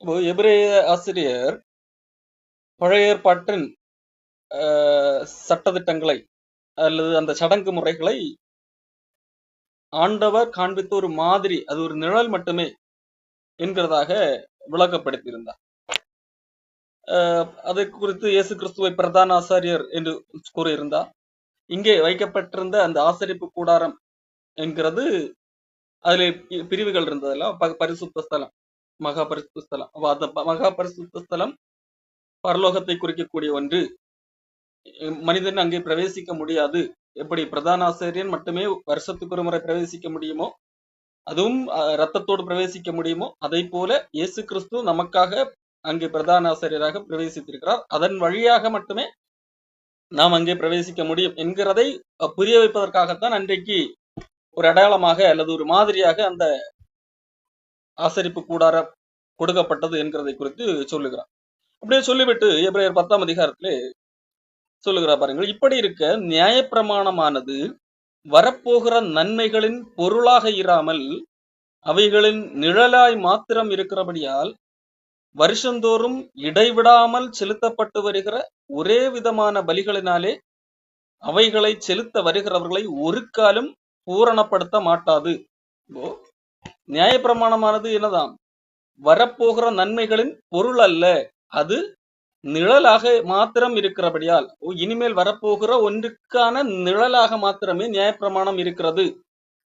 இப்போ எபிரேய ஆசிரியர் பழைய ஏற்பாட்டின் சட்டதிட்டங்களை அல்லது அந்த சடங்கு முறைகளை ஆண்டவர் காண்பித்த ஒரு மாதிரி, அது ஒரு நிழல் மட்டுமே என்கிறதாக விளக்கப்படுத்தியிருந்தார். அதை குறித்து இயேசு கிறிஸ்துவை பிரதான ஆசாரியர் என்று கூறியிருந்தார். இங்கே வைக்கப்பட்டிருந்த அந்த ஆசரிப்பு கூடாரம் என்கிறது அதுல பிரிவுகள் இருந்ததுல பரிசுத்த ஸ்தலம், மகா பரிசுத்த ஸ்தலம். அந்த மகா பரிசுத்த ஸ்தலம் பரலோகத்தை குறிக்கக்கூடிய ஒன்று. மனிதன் அங்கே பிரவேசிக்க முடியாது. எப்படி பிரதான ஆசிரியன் மட்டுமே வருஷத்துக்கு ஒரு முறை பிரவேசிக்க முடியுமோ, அதுவும் ரத்தத்தோடு பிரவேசிக்க முடியுமோ, அதை போல இயேசு கிறிஸ்து நமக்காக அங்கே பிரதான ஆசிரியராக பிரவேசித்திருக்கிறார். அதன் வழியாக மட்டுமே நாம் அங்கே பிரவேசிக்க முடியும் என்கிறதை புரிய வைப்பதற்காகத்தான் அன்றைக்கு ஒரு அடையாளமாக அல்லது ஒரு மாதிரியாக அந்த ஆசரிப்பு கூடார கொடுக்கப்பட்டது என்கிறதை குறித்து சொல்லுகிறார். அப்படியே சொல்லிவிட்டு எபிரேயர் 10ஆம் அதிகாரத்திலே சொல்லுகிறார் பாருங்கள். இப்படி இருக்க நியாயப்பிரமாணமானது வரப்போகிற நன்மைகளின் பொருளாக இராமல் அவைகளின் நிழலாய் மாத்திரம் இருக்கிறபடியால் வருஷந்தோறும் இடைவிடாமல் செலுத்தப்பட்டு வருகிற ஒரே விதமான பலிகளினாலே அவைகளை செலுத்த வருகிறவர்களை ஒரு காலம் பூரணப்படுத்த மாட்டாது. நியாயப்பிரமாணமானது என்னதான்? வரப்போகிற நன்மைகளின் பொருள் அல்ல, அது நிழலாக மாத்திரம் இருக்கிறபடியால் இனிமேல் வரப்போகிற ஒன்றுக்கான நிழலாக மாத்திரமே நியாயப்பிரமாணம் இருக்கிறது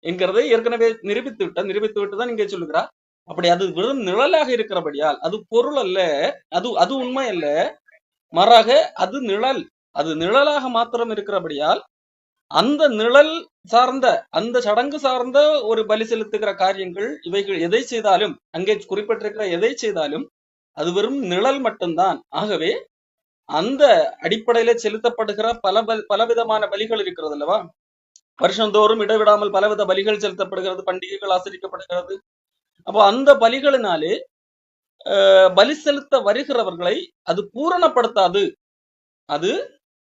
என்கிறதை ஏற்கனவே நிரூபித்து விட்டுதான் இங்கே சொல்லுகிறார். அப்படி அது வெறும் நிழலாக இருக்கிறபடியால் அது பொருள் அல்ல, அது உண்மை அல்ல, மாறாக அது நிழல். அது நிழலாக மாத்திரம் இருக்கிறபடியால் அந்த நிழல் சார்ந்த அந்த சடங்கு சார்ந்த ஒரு பலி செலுத்துகிற காரியங்கள் இவைகள் எதை செய்தாலும், அங்கே குறிப்பிட்டிருக்கிற எதை செய்தாலும் அது வெறும் நிழல் மட்டும்தான். ஆகவே அந்த அடிப்படையில செலுத்தப்படுகிற பலவிதமான பலிகள் இருக்கிறது அல்லவா? வருஷந்தோறும் இடைவிடாமல் பலவித பலிகள் செலுத்தப்படுகிறது, பண்டிகைகள் ஆசரிக்கப்படுகிறது. அப்போ அந்த பலிகளினாலே பலி செலுத்த வருகிறவர்களை அது பூரணப்படுத்தாது, அது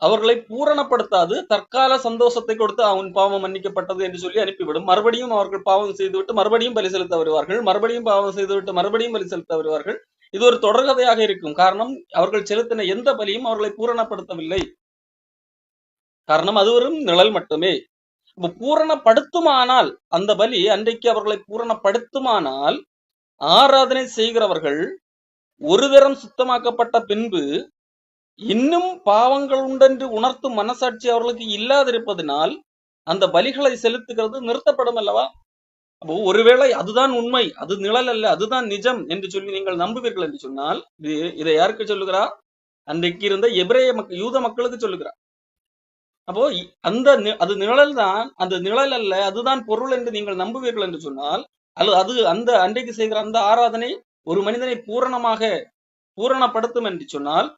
அவர்களை பூரணப்படுத்தாது. தற்கால சந்தோஷத்தை கொடுத்து அவன் பாவம் மன்னிக்கப்பட்டது என்று சொல்லி அனுப்பிவிடும். மறுபடியும் அவர்கள் பாவம் செய்துவிட்டு மறுபடியும் பலி செலுத்த வருவார்கள், மறுபடியும் பாவம் செய்துவிட்டு மறுபடியும் பலி செலுத்த வருவார்கள். இது ஒரு தொடர்கதையாக இருக்கும். காரணம், அவர்கள் செலுத்தின எந்த பலியும் அவர்களை பூரணப்படுத்தவில்லை. காரணம், அது ஒரு நிழல் மட்டுமே. பூரணப்படுத்துமானால் அந்த பலி அன்றைக்கு அவர்களை பூரணப்படுத்துமானால் ஆராதனை செய்கிறவர்கள் ஒரு தரம் சுத்தமாக்கப்பட்ட பின்பு இன்னும் பாவங்கள் உண்டென்று உணர்த்தும் மனசாட்சி அவர்களுக்கு இல்லாதிருப்பதனால் அந்த பலிகளை செலுத்துகிறது நிறுத்தப்படும் அல்லவா? அப்போ ஒருவேளை அதுதான் உண்மை, அது நிழல் அல்ல, அதுதான் நிஜம் என்று சொல்லி நீங்கள் நம்புவீர்கள் என்று சொன்னால் இதை யாருக்கு சொல்லுகிறார்? அன்றைக்கு இருந்த எபிரேய யூத மக்களுக்கு சொல்லுகிறார். அப்போ அது நிழல் தான், அந்த நிழல் அல்ல, அதுதான் பொருள் என்று நீங்கள் நம்புவீர்கள் என்று சொன்னால், அல்லது அது அந்த அன்றைக்கு செய்கிற அந்த ஆராதனை ஒரு மனிதனை பூரணப்படுத்தும் என்று சொன்னால்,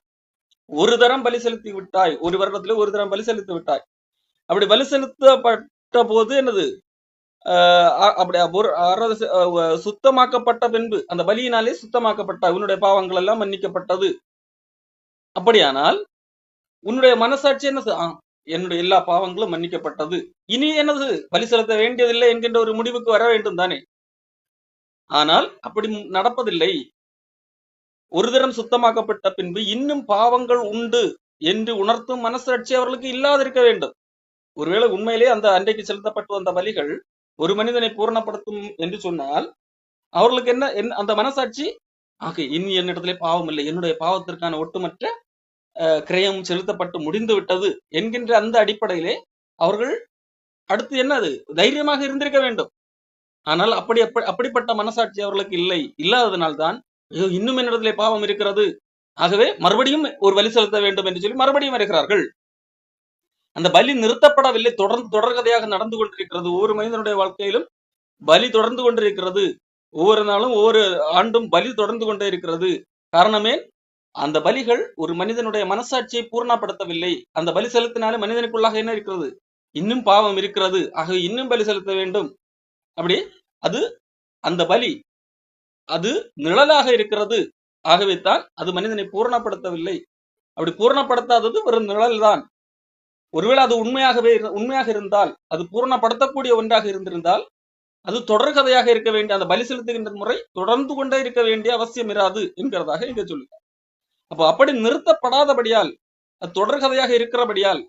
ஒரு தரம் பலி செலுத்தி விட்டாய், ஒரு வருடத்துல ஒரு தரம் பலி செலுத்தி விட்டாய். அப்படி பலி செலுத்தப்பட்ட போது என்னது? அப்படி சுத்தமாக்கப்பட்ட பின்பு அந்த பலியினாலே சுத்தமாக்கப்பட்ட உன்னுடைய பாவங்கள் எல்லாம் மன்னிக்கப்பட்டது. அப்படியானால் உன்னுடைய மனசாட்சி என்னது? என்னுடைய எல்லா பாவங்களும் மன்னிக்கப்பட்டது, இனி என்னது பலி செலுத்த வேண்டியதில்லை என்கின்ற ஒரு முடிவுக்கு வர வேண்டும் தானே. ஆனால் அப்படி நடப்பதில்லை. ஒரு தரம் சுத்தமாக்கப்பட்ட பின்பு இன்னும் பாவங்கள் உண்டு என்று உணர்த்தும் மனசாட்சி அவர்களுக்கு இல்லாதிருக்க வேண்டும். ஒருவேளை உண்மையிலே அந்த அன்றைக்கு செலுத்தப்பட்டு வந்த பலிகள் ஒரு மனிதனை பூரணப்படுத்தும் என்று சொன்னால் அவர்களுக்கு என்ன அந்த மனசாட்சி, இனி என்னிடத்திலே பாவம் இல்லை, என்னுடைய பாவத்திற்கான ஒட்டுமொத்த கிரயம் செலுத்தப்பட்டு முடிந்து விட்டது என்கின்ற அந்த அடிப்படையிலே அவர்கள் அடுத்து என்னது தைரியமாக இருந்திருக்க வேண்டும். ஆனால் அப்படிப்பட்ட மனசாட்சி அவர்களுக்கு இல்லாததனால்தான் இன்னும் என்னிடத்திலே பாவம் இருக்கிறது, ஆகவே மறுபடியும் ஒரு பலி செலுத்த வேண்டும் என்று சொல்லி மறுபடியும் வருகிறார்கள். அந்த பலி நிறுத்தப்படவில்லை, தொடர்கதையாக நடந்து கொண்டிருக்கிறது. ஒவ்வொரு மனிதனுடைய வாழ்க்கையிலும் பலி தொடர்ந்து கொண்டிருக்கிறது. ஒவ்வொரு நாளும் ஒவ்வொரு ஆண்டும் பலி தொடர்ந்து கொண்டே இருக்கிறது. காரணமே, அந்த பலிகள் ஒரு மனிதனுடைய மனசாட்சியை பூர்ணப்படுத்தவில்லை. அந்த பலி செலுத்தினாலே மனிதனுக்குள்ளாக என்ன இருக்கிறது? இன்னும் பாவம் இருக்கிறது, ஆகவே இன்னும் பலி செலுத்த வேண்டும். அப்படி அது அந்த பலி அது நிழலாக இருக்கிறது, ஆகவே தான் அது மனிதனை பூரணப்படுத்தவில்லை. அப்படி பூரணப்படுத்தாதது வெறும் நிழல் தான். ஒருவேளை அது உண்மையாக இருந்தால், அது பூரணப்படுத்தக்கூடிய ஒன்றாக இருந்திருந்தால் அது தொடர் கதையாக இருக்க வேண்டிய அந்த பலி செலுத்துகின்ற முறை தொடர்ந்து கொண்டே இருக்க வேண்டிய அவசியம் இராது என்கிறதாக இங்க சொல்லுங்க. அப்போ அப்படி நிறுத்தப்படாதபடியால், அது தொடர் கதையாக இருக்கிறபடியால்,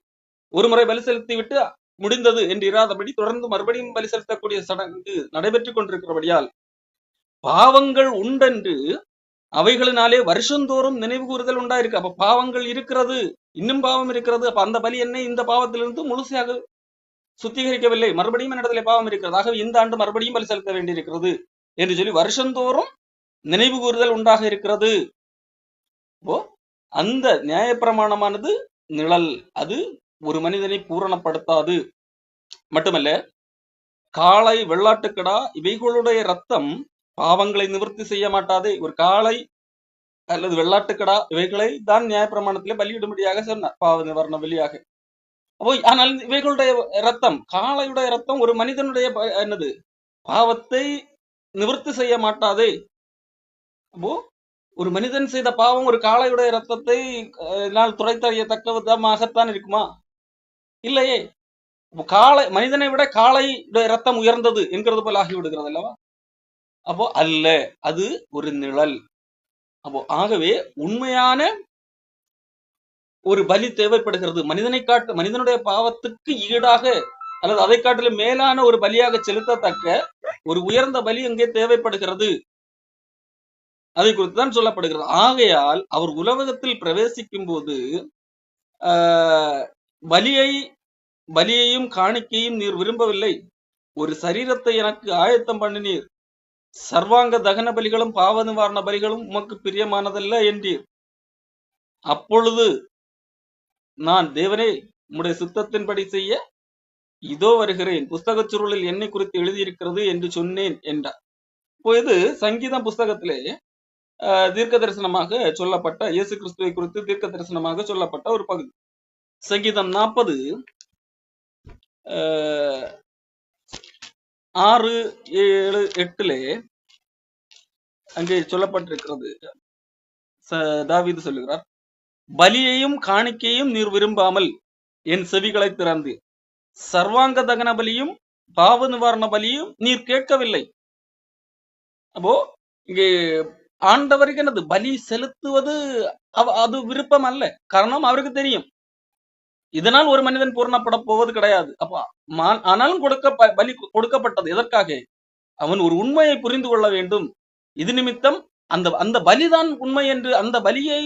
ஒரு முறை பலி செலுத்தி விட்டு முடிந்தது என்று இராதபடி தொடர்ந்து மறுபடியும் பலி செலுத்தக்கூடிய சடங்கு நடைபெற்றுக் கொண்டிருக்கிறபடியால், பாவங்கள் உண்டென்று அவைகளினாலே வருஷந்தோறும் நினைவு கூறுதல் உண்டாயிருக்கு. அப்ப பாவங்கள் இருக்கிறது, இன்னும் பாவம் இருக்கிறது. அப்ப அந்த பலி என்னை இந்த பாவத்திலிருந்து முழுமையாக சுத்திகரிக்கவில்லை, மறுபடியும் என்னிடத்திலே பாவம் இருக்கிறது, ஆகவே இந்த ஆண்டு மறுபடியும் பலி செலுத்த வேண்டியிருக்கிறது என்று சொல்லி வருஷந்தோறும் நினைவு கூறுதல் உண்டாக இருக்கிறது. இப்போ அந்த நியாயப்பிரமாணமானது நிழல், அது ஒரு மனிதனை பூரணப்படுத்தாது. மட்டுமல்ல, காளை, வெள்ளாட்டுக்கடா இவைகளுடைய ரத்தம் பாவங்களை நிவர்த்தி செய்ய மாட்டாதே. ஒரு காளை அல்லது வெள்ளாட்டுக்கடா இவைகளை தான் நியாயப்பிரமாணத்திலே பலியிடும்படியாக சொன்னார், பாவ நிவாரண பலியாக. அப்போ ஆனால் இவைகளுடைய ரத்தம், காளையுடைய ரத்தம் ஒரு மனிதனுடைய என்னது பாவத்தை நிவர்த்தி செய்ய மாட்டாதே. அப்போ ஒரு மனிதன் செய்த பாவம் ஒரு காளையுடைய ரத்தத்தை துடைத்தறியத்தக்க விதமாகத்தான் இருக்குமா? இல்லையே. காளை, மனிதனை விட காளையுடைய ரத்தம் உயர்ந்தது என்கிறது போல ஆகிவிடுகிறது அல்லவா? அப்போ அல்ல, அது ஒரு நிழல். அப்போ ஆகவே உண்மையான ஒரு பலி தேவைப்படுகிறது. மனிதனுடைய பாவத்துக்கு ஈடாக அல்லது அதை காட்டிலும் மேலான ஒரு பலியாக செலுத்தத்தக்க ஒரு உயர்ந்த பலி அங்கே தேவைப்படுகிறது. அதை குறித்து தான் சொல்லப்படுகிறது. ஆகையால் அவர் உலகத்தில் பிரவேசிக்கும் போது பலியையும் காணிக்கையும் நீர் விரும்பவில்லை, ஒரு சரீரத்தை எனக்கு ஆயத்தம் பண்ணினீர், சர்வாங்க தகன பலிகளும் பாவ நிவாரண பலிகளும் உமக்கு பிரியமானதல்ல என்றீர். அப்பொழுது நான், தேவனே, உம்முடைய சித்தத்தின்படி செய்ய இதோ வருகிறேன், புஸ்தகச் சுருளில் என்னை குறித்து எழுதியிருக்கிறது என்று சொன்னேன் என்றார். இப்போ இது சங்கீதம் புஸ்தகத்திலே தீர்க்க தரிசனமாக சொல்லப்பட்ட, இயேசு கிறிஸ்துவை குறித்து தீர்க்க தரிசனமாக சொல்லப்பட்ட ஒரு பகுதி. சங்கீதம் 40 6, 7, 8 அங்கே சொல்லப்பட்டிருக்கிறது. தாவீது சொல்லுகிறார், பலியையும் காணிக்கையும் நீர் விரும்பாமல் என் செவிகளை திறந்து, சர்வாங்க தகன பலியும் பாவ நிவாரண பலியும் நீர் கேட்கவில்லை. அப்போ இங்கே ஆண்டவருக்கு என்னது பலி செலுத்துவது அது விருப்பம் அல்ல. காரணம் அவருக்கு தெரியும், இதனால் ஒரு மனிதன் பூரணப்பட போவது கிடையாது. அப்ப ஆனாலும் பலி கொடுக்கப்பட்டது எதற்காக? அவன் ஒரு உண்மையை புரிந்து கொள்ள வேண்டும். இது நிமித்தம் அந்த பலிதான் உண்மை என்று அந்த பலியை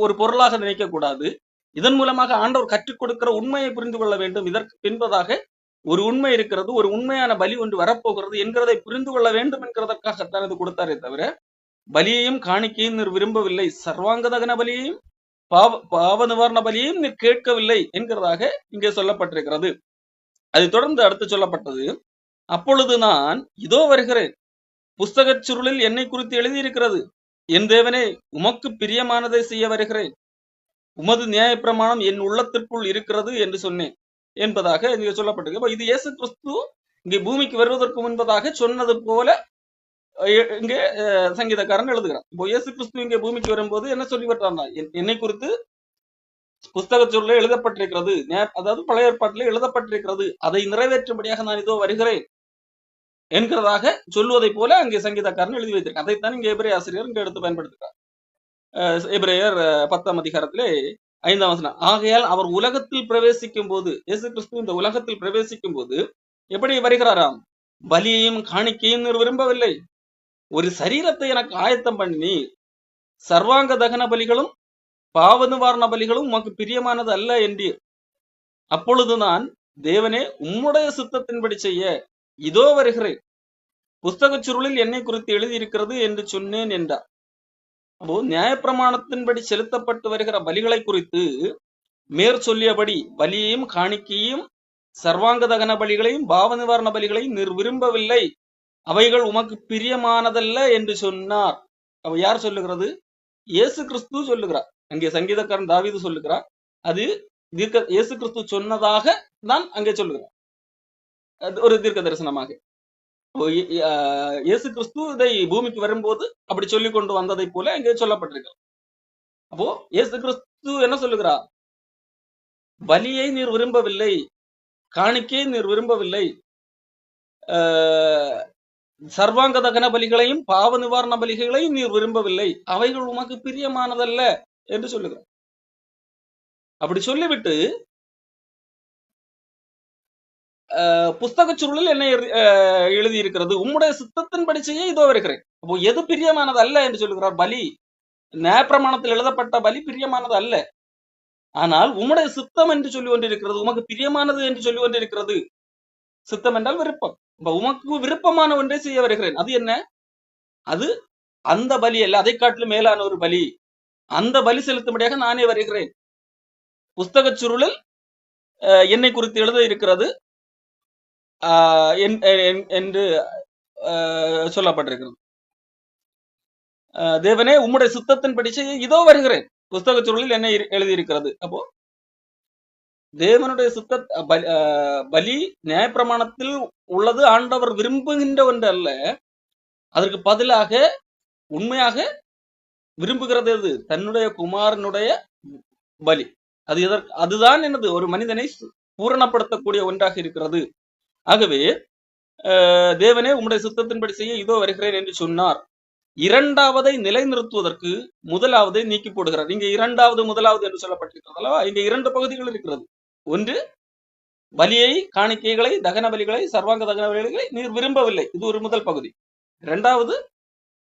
ஒரு பொருளாக நினைக்க கூடாது. இதன் மூலமாக ஆண்டவர் கற்றுக் கொடுக்கிற உண்மையை புரிந்து கொள்ள வேண்டும். இதற்கு பின்பதாக ஒரு உண்மை இருக்கிறது, ஒரு உண்மையான பலி ஒன்று வரப்போகிறது என்கிறதை புரிந்து கொள்ள வேண்டும் என்கிறதற்காகத்தான் இது கொடுத்தாரே தவிர, பலியையும் காணிக்கையும் நீர் விரும்பவில்லை, சர்வாங்க தகன பலியையும் பாவ நிவாரண பலியையும் நீர் கேட்கவில்லை என்கிறதாக இங்கே சொல்லப்பட்டிருக்கிறது. அதை தொடர்ந்து அடுத்து சொல்லப்பட்டது, அப்பொழுது நான் இதோ வருகிறேன், புஸ்தகச் சுருளில் என்னை குறித்து எழுதியிருக்கிறது, என் தேவனே, உமக்கு பிரியமானதை செய்ய வருகிறேன், உமது நியாயப்பிரமாணம் என் உள்ளத்திற்குள் இருக்கிறது என்று சொன்னேன் என்பதாக இங்கே சொல்லப்பட்டிருக்கு. இது இயேசு கிறிஸ்து இங்கே பூமிக்கு வருவதற்கு முன்பதாக சொன்னது போல இங்கே சங்கீதக்காரன் எழுதுகிறான். இப்போ இயேசு கிறிஸ்து இங்கே பூமிக்கு வரும்போது என்ன சொல்லி வர்றாங்க? என்னை குறித்து புஸ்தக சொல்ல எழுதப்பட்டிருக்கிறது, அதாவது பழைய ஏற்பாட்டிலே எழுதப்பட்டிருக்கிறது, அதை நிறைவேற்றும்படியாக நான் இதோ வருகிறேன் என்கிறதாக சொல்வதை போல அங்கே சங்கீதக்காரன் எழுதி வைத்திருக்கான். அதைத்தான் இங்கே எபிரேய ஆசிரியர் இங்கே எடுத்து பயன்படுத்துகிறார். எபிரேயர் 10ஆம் அதிகாரத்திலே 5ஆம் வசனம், ஆகையால் அவர் உலகத்தில் பிரவேசிக்கும் போது, இயேசு கிறிஸ்து இந்த உலகத்தில் பிரவேசிக்கும் போது எப்படி வருகிறாராம்? பலியையும் காணிக்கையும் நீர் விரும்பவில்லை, ஒரு சரீரத்தை எனக்கு ஆயத்தம் பண்ணி, சர்வாங்க தகன பலிகளும் பாவ நிவாரண பலிகளும் உமக்கு பிரியமானது அல்ல என்றீர். அப்பொழுது நான், தேவனே, உம்முடைய சித்தத்தின்படி செய்ய இதோ வருகிறேன், புஸ்தகச் சுருளில் என்னை குறித்து எழுதியிருக்கிறது என்று சொன்னேன் என்றார். அப்போ நியாயப்பிரமாணத்தின்படி செலுத்தப்பட்டு வருகிற பலிகளை குறித்து மேற் சொல்லியபடி பலியையும் காணிக்கையும் சர்வாங்க தகன பலிகளையும் பாவ நிவாரண பலிகளையும் நீர் விரும்பவில்லை, அவைகள் உமக்கு பிரியமானதல்ல என்று சொன்னார். அவ யார் சொல்லுகிறது? இயேசு கிறிஸ்து சொல்லுகிறார். அங்கே சங்கீதக்காரன் தாவீது சொல்லுகிறார். அது இயேசு கிறிஸ்து சொன்னதாக தான் அங்கே சொல்லுகிறார், ஒரு தீர்க்க தரிசனமாக. இயேசு கிறிஸ்து இதை பூமிக்கு வரும்போது அப்படி சொல்லி கொண்டு வந்ததை போல அங்கே சொல்லப்பட்டிருக்கிறது. அப்போ இயேசு கிறிஸ்து என்ன சொல்லுகிறார்? பலியை நீர் விரும்பவில்லை, காணிக்கையை நீர் விரும்பவில்லை, சர்வாங்க தகன பலிகளையும் பாவ நிவாரண பலிகளையும் நீர் விரும்பவில்லை, அவைகள் உமக்கு பிரியமானதல்ல என்று சொல்லுகிறார். அப்படி சொல்லிவிட்டு புஸ்தக சுருளில் என்ன எழுதியிருக்கிறது, உம்முடைய சித்தத்தின்படி செய்ய இதோ வருகிறேன். அப்போ எது பிரியமானது அல்ல என்று சொல்லுகிறார்? பலி, நியாயப்பிரமாணத்தில் எழுதப்பட்ட பலி பிரியமானது அல்ல. ஆனால் உம்முடைய சித்தம் என்று சொல்லி கொண்டிருக்கிறது, உமக்கு பிரியமானது என்று சொல்லி கொண்டிருக்கிறது. சித்தம் என்றால் விருப்பம். உமக்கு விருப்பமான ஒன்றை செய்ய வருகிறேன். அது என்ன? அது அந்த பலி அல்ல, அதை காட்டிலும் மேலான ஒரு பலி. அந்த பலி செலுத்தும்படியாக நானே வருகிறேன். புஸ்தக சுருளில் என்னை குறித்து எழுத இருக்கிறது என்று சொல்லப்பட்டிருக்கிறது. தேவனே உம்முடைய சித்தத்தின்படி செய்ய இதோ வருகிறேன், புஸ்தக சுருளில் என்ன எழுதியிருக்கிறது. அப்போ தேவனுடைய சித்த பலி நியாயப்பிரமாணத்தில் உள்ளது ஆண்டவர் விரும்புகின்ற ஒன்று அல்ல. அதற்கு பதிலாக உண்மையாக விரும்புகிறது எது? தன்னுடைய குமாரனுடைய பலி. அது அதுதான் என்னது? ஒரு மனிதனை பூரணப்படுத்தக்கூடிய ஒன்றாக இருக்கிறது. ஆகவே தேவனே உம்முடைய சித்தத்தின்படி செய்ய இதோ வருகிறேன் என்று சொன்னார். இரண்டாவதை நிலைநிறுத்துவதற்கு முதலாவதை நீக்கி போடுகிறார். இங்க இரண்டாவது முதலாவது என்று சொல்லப்பட்டிருக்கிறது அல்லவா? இங்க இரண்டு பகுதிகள் இருக்கிறது. ஒன்று, பலியை, காணிக்கைகளை, தகன பலிகளை, சர்வாங்க தகன பலிகளை நீர் விரும்பவில்லை, இது ஒரு முதல் பகுதி. இரண்டாவது,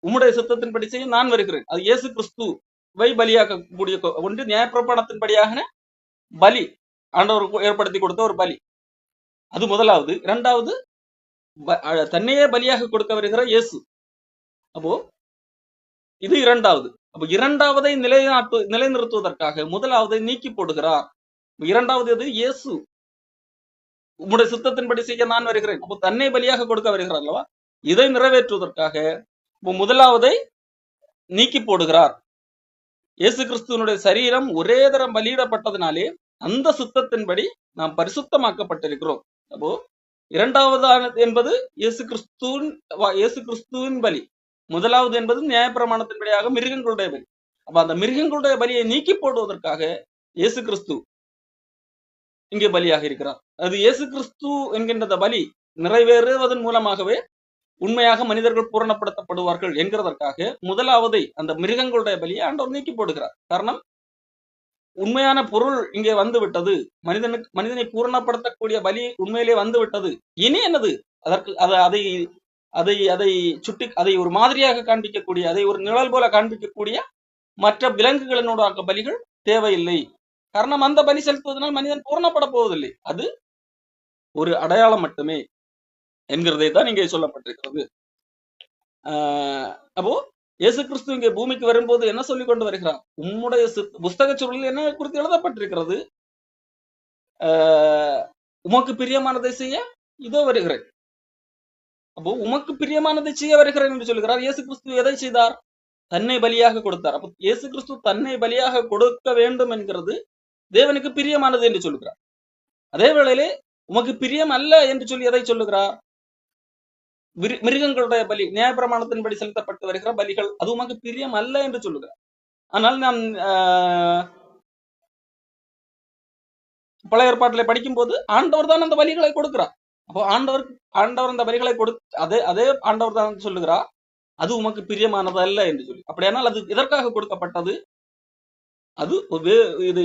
உம்முடைய சித்தத்தின்படி செய்ய நான் வருகிறேன். அது இயேசு கிறிஸ்துவை பலியாக்கக்கூடிய ஒன்று. நியாயப்பிரமாணத்தின்படியாக பலி ஆண்டவர் ஏற்படுத்தி கொடுத்த ஒரு பலி, அது முதலாவது. இரண்டாவது, தன்னையே பலியாக கொடுக்க வருகிற இயேசு. அப்போ இது இரண்டாவது. அப்போ இரண்டாவதை நிலைநிறுத்துவதற்காக முதலாவதை நீக்கி போடுகிறார். இரண்டாவது எது? இயேசு உம்முடைய சித்தத்தின்படி செய்ய நான் வருகிறேன். அப்போ தன்னை பலியாக கொடுக்க வருகிறார் அல்லவா? இதை நிறைவேற்றுவதற்காக முதலாவதை நீக்கி போடுகிறார். இயேசு கிறிஸ்துவனுடைய சரீரம் ஒரே தரம் பலியிடப்பட்டதினாலே அந்த சித்தத்தின்படி நாம் பரிசுத்தமாக்கப்பட்டிருக்கிறோம். அப்போ இரண்டாவது என்பது இயேசு கிறிஸ்துவின் பலி. முதலாவது என்பது நியாயப்பிரமாணத்தின்படியாக மிருகங்களுடைய பலி. அப்ப அந்த மிருகங்களுடைய பலியை நீக்கி போடுவதற்காக இயேசு கிறிஸ்து இங்கே பலியாக இருக்கிறார். அது இயேசு கிறிஸ்து என்கின்ற பலி நிறைவேறுவதன் மூலமாகவே உண்மையாக மனிதர்கள் பூரணப்படுத்தப்படுவார்கள் என்கிறதற்காக முதலாவதை, அந்த மிருகங்களுடைய பலியை ஆண்டவர் நீக்கி போடுகிறார். காரணம், உண்மையான பொருள் இங்கே வந்து விட்டது. மனிதனை பூரணப்படுத்தக்கூடிய பலி உண்மையிலே வந்து விட்டது. இனி என்னது? அதற்கு அதை ஒரு மாதிரியாக காண்பிக்கக்கூடிய, அதை ஒரு நிழல் போல காண்பிக்கக்கூடிய மற்ற விலங்குகளினோட பலிகள் தேவையில்லை. காரணம், அந்த பலி செலுத்துவதனால் மனிதன் பூரணப்பட போவதில்லை. அது ஒரு அடையாளம் மட்டுமே என்கிறதை தான் இங்கே சொல்லப்பட்டிருக்கிறது. அப்போ இயேசு கிறிஸ்து இங்கே பூமிக்கு வரும்போது என்ன சொல்லிக் கொண்டு வருகிறார்? உம்முடைய புஸ்தக சுருளில் என்ன குறித்து எழுதப்பட்டிருக்கிறது? உமக்கு பிரியமானதை செய்ய இதோ வருகிறேன். அப்போ உமக்கு பிரியமானதை செய்ய வருகிறேன் என்று சொல்லுகிறார். இயேசு கிறிஸ்து எதை செய்தார்? தன்னை பலியாக கொடுத்தார். அப்போ இயேசு கிறிஸ்து தன்னை பலியாக கொடுக்க வேண்டும் என்கிறது தேவனுக்கு பிரியமானது என்று சொல்லுகிறார். அதே வேளையிலே உமக்கு பிரியம் அல்ல என்று சொல்லி எதை சொல்லுகிறார்? மிருகங்களுடைய பலி, நியாயப்பிரமாணத்தின்படி செலுத்தப்பட்டு வருகிற பலிகள், அது உமக்கு பிரியம் அல்ல என்று சொல்லுகிறார். ஆனால் நாம் பழைய ஏற்பாட்டிலே படிக்கும் போது ஆண்டவர் தான் அந்த பலிகளை கொடுக்கிறார். அப்போ ஆண்டவர் அந்த பலிகளை அதே ஆண்டவர் தான் சொல்லுகிறார், அது உமக்கு பிரியமானது அல்ல என்று சொல்லி. அப்படியானால் அது எதற்காக கொடுக்கப்பட்டது? அது இது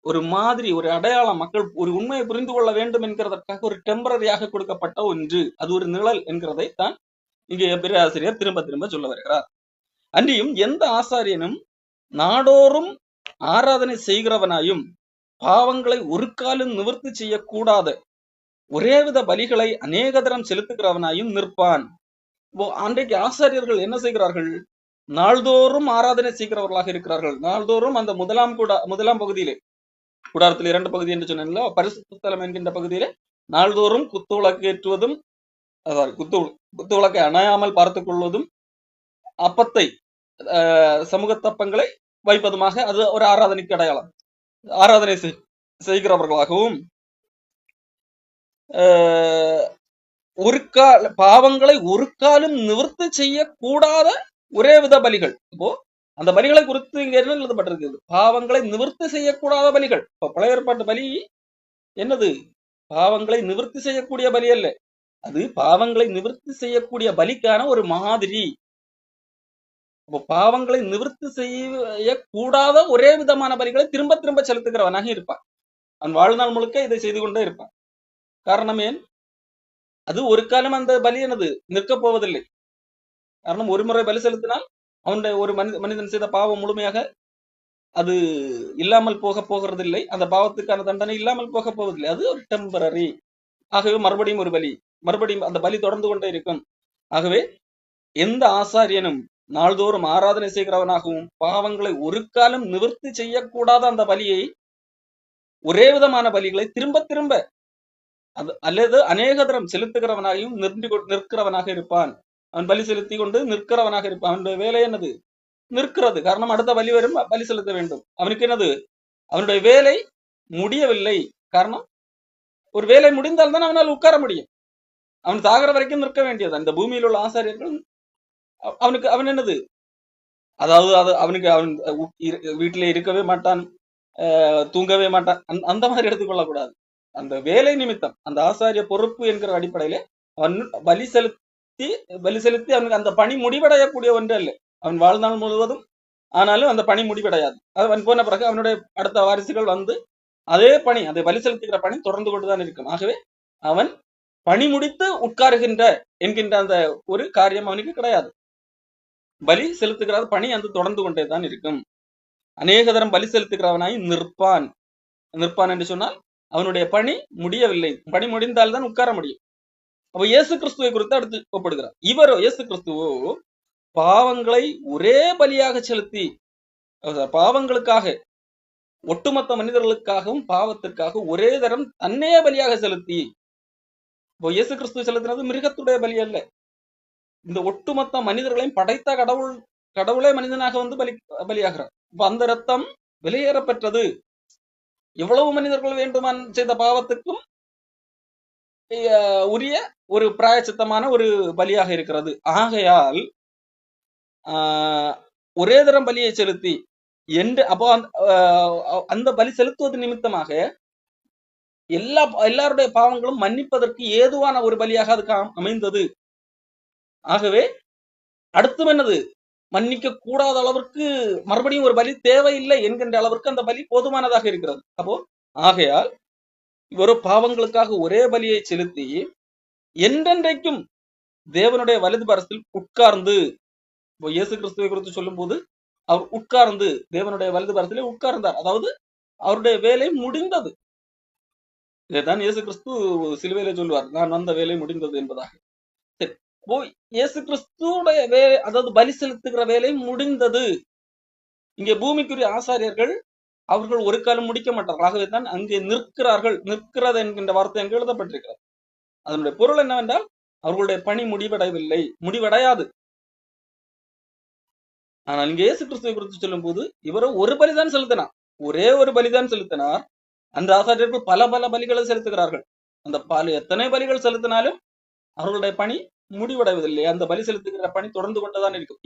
ஒரு மாதிரி, ஒரு அடையாளம், மக்கள் ஒரு உண்மையை புரிந்து கொள்ள வேண்டும் என்கிறதற்காக ஒரு டெம்பரரியாக கொடுக்கப்பட்ட ஒன்று. அது ஒரு நிழல் என்கிறதை தான் இங்கே பேராசிரியர் திரும்ப திரும்ப சொல்ல வருகிறார். அன்றியும் எந்த ஆசாரியனும் நாடோறும் ஆராதனை செய்கிறவனாயும் பாவங்களை ஒரு காலம் நிவர்த்தி செய்யக்கூடாத ஒரேவித பலிகளை அநேக தரம் செலுத்துகிறவனாயும் நிற்பான். அன்றைக்கு ஆசாரியர்கள் என்ன செய்கிறார்கள்? நாள்தோறும் ஆராதனை செய்கிறவர்களாக இருக்கிறார்கள். நாள்தோறும் அந்த முதலாம் பகுதியிலே, கூடாரத்தில் 2 பகுதி என்று சொன்னேன்ல, பரிசுத்த ஸ்தலம் என்கின்ற பகுதியிலே நாள்தோறும் குத்துவிளக்கு ஏற்றுவதும், குத்துவிளக்கை அணையாமல் பார்த்துக் கொள்வதும், அப்பத்தை சமூகத்தப்பங்களை வைப்பதுமாக அது ஒரு ஆராதனைக்கு அடையாளம். ஆராதனை செய்கிறவர்களாகவும் பாவங்களை ஒரு காலம் நிவர்த்தி செய்யக்கூடாத ஒரே வித பலிகள். இப்போ அந்த பலிகளை குறித்து இங்க என்ன எழுதப்பட்டிருக்கிறது? பாவங்களை நிவர்த்தி செய்யக்கூடாத பலிகள். இப்ப பழைய ஏற்பாட்டு பலி என்னது? பாவங்களை நிவர்த்தி செய்யக்கூடிய பலி அல்ல. அது பாவங்களை நிவர்த்தி செய்யக்கூடிய பலிக்கான ஒரு மாதிரி. அப்போ பாவங்களை நிவர்த்தி செய்யக்கூடாத ஒரே விதமான பலிகளை திரும்ப திரும்ப செலுத்துகிறவனாக இருப்பான். அவன் வாழ்நாள் முழுக்க இதை செய்து கொண்டே இருப்பான். காரணம் ஏன்? அது ஒரு காலம் அந்த பலி எனது நிற்கப் போவதில்லை. காரணம், ஒரு முறை பலி செலுத்தினால் அவனுடைய ஒரு மனிதன் செய்த பாவம் முழுமையாக அது இல்லாமல் போகிறதில்லை. அந்த பாவத்துக்கான தண்டனை இல்லாமல் போக போவதில்லை. அது ஒரு டெம்பரரி. ஆகவே மறுபடியும் ஒரு பலி, மறுபடியும் அந்த பலி தொடர்ந்து கொண்டே இருக்கும். ஆகவே எந்த ஆசாரியனும் நாள்தோறும் ஆராதனை செய்கிறவனாகவும் பாவங்களை ஒரு காலம் நிவர்த்தி செய்யக்கூடாத அந்த பலியை, ஒரே விதமான பலிகளை திரும்ப திரும்ப அல்லது அநேக தரம் செலுத்துகிறவனாகவும் நிற்கிறவனாக இருப்பான். அவன் பலி செலுத்தி கொண்டு நிற்கிறவனாக இருப்பான். அவனுடைய வேலை என்னது? நிற்கிறது. காரணம், அடுத்த பலி வரும், பலி செலுத்த வேண்டும். அவனுக்கு என்னது? அவனுடைய வேலை முடியவில்லை. காரணம், ஒரு வேலை முடிந்தால்தான் அவனால் உட்கார முடியும். அவன் சாகிற வரைக்கும் நிற்க வேண்டியது. அந்த பூமியில் உள்ள ஆசாரியர்கள் அவன் என்னது? அதாவது அவனுக்கு அவன் வீட்டிலே இருக்கவே மாட்டான், தூங்கவே மாட்டான், அந்த மாதிரி எடுத்துக்கொள்ளக்கூடாது. அந்த வேலை நிமித்தம், அந்த ஆசாரிய பொறுப்பு என்கிற அடிப்படையில அவன் பலி செலுத்தி அவனுக்கு அந்த பணி முடிவடையக்கூடிய ஒன்று அல்ல. அவன் வாழ்நாள் முழுவதும் ஆனாலும் அந்த பணி முடிவடையாது. அவன் போன பிறகு அவனுடைய அடுத்த வாரிசுகள் வந்து அதே பணி, அதை பலி செலுத்துகிற பணி தொடர்ந்து கொண்டுதான் இருக்கும். ஆகவே அவன் பணி முடித்து உட்காருகின்ற என்கின்ற அந்த ஒரு காரியம் அவனுக்கு கிடையாது. பலி செலுத்துகிற பணி அந்த தொடர்ந்து கொண்டே தான் இருக்கும். அநேக தரம் பலி செலுத்துகிறவனாய் நிற்பான் என்று சொன்னால் அவனுடைய பணி முடியவில்லை. பணி முடிந்தால்தான் உட்கார முடியும். அப்ப இயேசு கிறிஸ்துவை குறித்து அடுத்து ஒப்பிடுகிறார். இவரோ, இயேசு கிறிஸ்துவோ, பாவங்களை ஒரே பலியாக செலுத்தி, பாவங்களுக்காக, ஒட்டுமொத்த மனிதர்களுக்காகவும் பாவத்திற்காக ஒரே தரம் தன்னையே பலியாக செலுத்தி. இப்போ இயேசு கிறிஸ்து செலுத்தினது மிருகத்துடைய பலி அல்ல. இந்த ஒட்டுமொத்த மனிதர்களையும் படைத்த கடவுளே மனிதனாக வந்து பலியாகிறார். இப்ப அந்த ரத்தம் வெளியேறப்பெற்றது. எவ்வளவு மனிதர்கள் வேண்டுமான் செய்த பாவத்துக்கும் உரிய ஒரு பிராயச்சித்தமான ஒரு பலியாக இருக்கிறது. ஆகையால் ஒரே தரம் பலியை செலுத்தி அப்போ அந்த பலி செலுத்துவது நிமித்தமாக எல்லாருடைய பாவங்களும் மன்னிப்பதற்கு ஏதுவான ஒரு பலியாக அது அமைந்தது. ஆகவே அடுத்தும் என்னது? மன்னிக்க கூடாத அளவிற்கு மறுபடியும் ஒரு பலி தேவையில்லை என்கின்ற அளவிற்கு அந்த பலி போதுமானதாக இருக்கிறது. அப்போ ஆகையால் இவரோ பாவங்களுக்காக ஒரே பலியை செலுத்தி என்றென்றைக்கும் தேவனுடைய வலது பரத்தில் உட்கார்ந்து, இப்போ இயேசு கிறிஸ்துவை குறித்து சொல்லும் போது அவர் உட்கார்ந்து தேவனுடைய வலது பரத்திலே உட்கார்ந்தார். அதாவது அவருடைய வேலை முடிந்தது. இதைத்தான் இயேசு கிறிஸ்து சிலுவையிலே சொல்லுவார், நான் வந்த வேலை முடிந்தது என்பதாக. சரி, இயேசு கிறிஸ்துடைய வேலை, அதாவது பலி செலுத்துகிற வேலை முடிந்தது. இங்கே பூமிக்குரிய ஆசாரியர்கள் அவர்கள் ஒரு காலம் முடிக்க மாட்டார்கள். ஆகவே தான் அங்கே நிற்கிறார்கள். நிற்கிறது என்கின்ற வார்த்தை அங்கு எழுதப்பட்டிருக்கிறது. அதனுடைய பொருள் என்னவென்றால் அவர்களுடைய பணி முடிவடையவில்லை, முடிவடையாது. ஆனால் இங்கே இயேசு கிறிஸ்துவை குறித்து சொல்லும் போது இவரோ ஒரு பலிதான் செலுத்தினார், ஒரே ஒரு பலிதான் செலுத்தினார். அந்த ஆசாரியர்கள் பல பல பலிகளை செலுத்துகிறார்கள். அந்த எத்தனை பலிகள் செலுத்தினாலும் அவர்களுடைய பணி முடிவடைவதில்லை. அந்த பலி செலுத்துகிற பணி தொடர்ந்து கொண்டுதான் இருக்கும்.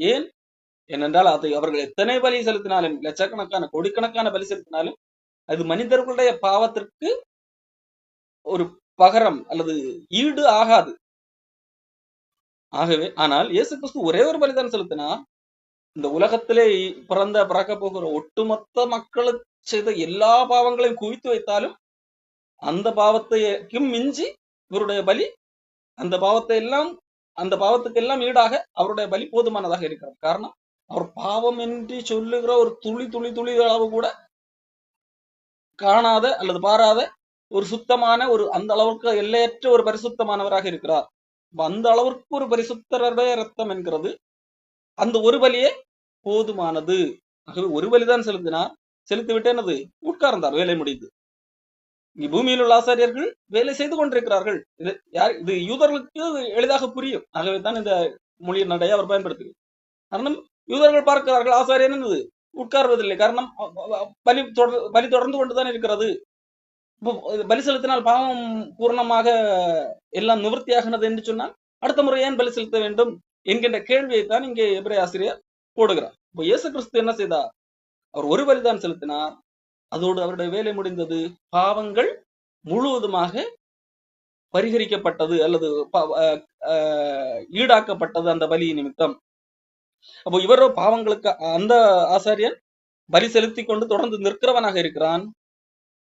ஏனென்றால் அதை அவர்கள் எத்தனை பலி செலுத்தினாலும், லட்சக்கணக்கான கோடிக்கணக்கான பலி செலுத்தினாலும் அது மனிதர்களுடைய பாவத்திற்கு ஒரு பகரம் அல்லது ஈடு ஆகாது. ஆகவே ஆனால் இயேசு கிறிஸ்து ஒரே ஒரு பலிதான் செலுத்தினார். இந்த உலகத்திலே பிறக்க போகிற ஒட்டுமொத்த மக்களுக்கு செய்த எல்லா பாவங்களையும் குவித்து வைத்தாலும் அந்த பாவத்தையும் மிஞ்சி இவருடைய பலி அந்த பாவத்துக்கு எல்லாம் ஈடாக அவருடைய பலி போதுமானதாக இருக்கிறது. காரணம், அவர் பாவம் என்று சொல்லுகிற ஒரு துளி அளவு கூட காணாத அல்லது பாராத ஒரு சுத்தமான ஒரு அந்த அளவுக்கு எல்லையற்ற ஒரு பரிசுத்தமானவராக இருக்கிறார். அந்த அளவிற்கு ஒரு பரிசுத்தருடைய ரத்தம் என்கிறது அந்த ஒரு பலியே போதுமானது. ஆகவே ஒரு பலிதான் செலுத்தினார். செலுத்திவிட்டு என்னது? உட்கார்ந்தார், வேலை முடிந்து. இங்கு பூமியில் உள்ள ஆசாரியர்கள் வேலை செய்து கொண்டிருக்கிறார்கள். இது யூதர்களுக்கு எளிதாக புரியும். ஆகவே தான் இந்த மொழியின் நடையை அவர் பயன்படுத்துகிறார். காரணம், யூதர்கள் பார்க்கிறார்கள் ஆசாரியன் என்னது? உட்கார்வதில்லை. காரணம், பலி தொடர்ந்து கொண்டுதான் இருக்கிறது. பலி செலுத்தினால் பாவம் பூர்ணமாக எல்லாம் நிவர்த்தியாகினது என்று சொன்னால் அடுத்த முறை ஏன் பலி செலுத்த வேண்டும் என்கின்ற கேள்வியை தான் இங்கே எபிரேய ஆசிரியர் போடுகிறார். இப்போ இயேசு கிறிஸ்து என்ன செய்தார்? அவர் ஒரு பலிதான் செலுத்தினார். அதோடு அவருடைய வேலை முடிந்தது. பாவங்கள் முழுவதுமாக பரிகரிக்கப்பட்டது அல்லது ஈடாக்கப்பட்டது அந்த பலி நிமித்தம். அப்போ இவரோ பாவங்களுக்கு அந்த ஆசாரியன் பலி செலுத்தி கொண்டு தொடர்ந்து நிற்கிறவனாக இருக்கிறான்.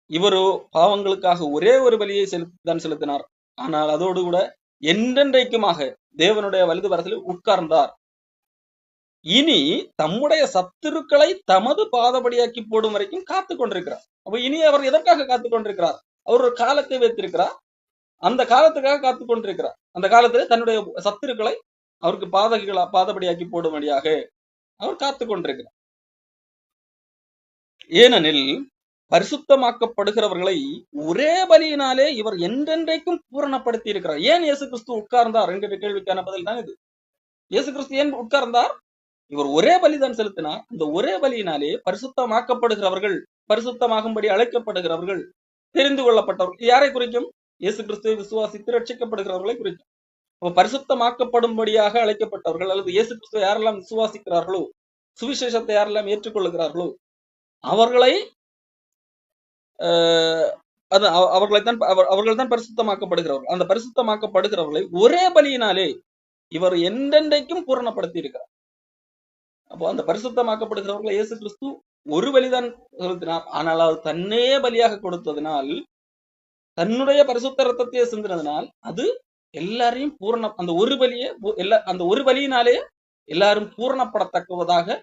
இவரோ பாவங்களுக்காக ஒரே ஒரு பலியை தான் செலுத்தினார். ஆனால் அதோடு கூட என்றென்றைக்குமாக தேவனுடைய வலது பரத்தில் உட்கார்ந்தார். இனி தம்முடைய சத்துருக்களை தமது பாதபடியாக்கி போடும் வரைக்கும் காத்து கொண்டிருக்கிறார். அப்ப இனி அவர் எதற்காக காத்து கொண்டிருக்கிறார்? அவர் ஒரு காலத்தை வைத்திருக்கிறார். அந்த காலத்துக்காக காத்து கொண்டிருக்கிறார். அந்த காலத்துல தன்னுடைய சத்துருக்களை அவருக்கு பாதபடியாக்கி போடும்படியாக அவர் காத்து கொண்டிருக்கிறார். ஏனெனில் பரிசுத்தமாக்கப்படுகிறவர்களை ஒரே பலியினாலே இவர் என்றென்றைக்கும் பூரணப்படுத்தி இருக்கிறார். ஏன் இயேசு கிறிஸ்து உட்கார்ந்தார் என்கிற கேள்விக்கான பதில் தான் இது. இயேசு கிறிஸ்து ஏன் உட்கார்ந்தார்? இவர் ஒரே பலிதான் செலுத்தினார். அந்த ஒரே பலியினாலே பரிசுத்தமாக்கப்படுகிறவர்கள், பரிசுத்தமாகும்படி அழைக்கப்படுகிறவர்கள், தெரிந்து கொள்ளப்பட்டவர்கள் யாரை குறிக்கும்? இயேசு கிறிஸ்துவை விசுவாசித்து ரட்சிக்கப்படுகிறவர்களை குறிக்கும். அப்ப பரிசுத்தமாக்கப்படும்படியாக அழைக்கப்பட்டவர்கள் அல்லது இயேசு கிறிஸ்துவை யாரெல்லாம் விசுவாசிக்கிறார்களோ, சுவிசேஷத்தை யாரெல்லாம் ஏற்றுக்கொள்ளுகிறார்களோ அவர்களை அவர்கள் தான் பரிசுத்தமாக்கப்படுகிறவர்கள். அந்த பரிசுத்தமாக்கப்படுகிறவர்களை ஒரே பலியினாலே இவர் என்றென்றைக்கும் பூரணப்படுத்தி இருக்கிறார். அப்போ அந்த பரிசுத்தமாக்கப்படுகிறவர்களை இயேசு கிறிஸ்து ஒரு பலிதான் செலுத்தினார். ஆனால் அவர் தன்னையே பலியாக கொடுத்ததினால், தன்னுடைய பரிசுத்த ரத்தத்தையே சிந்தினதினால் அது எல்லாரையும் அந்த ஒரு பலியினாலே எல்லாரும் பூரணப்படத்தக்கவதாக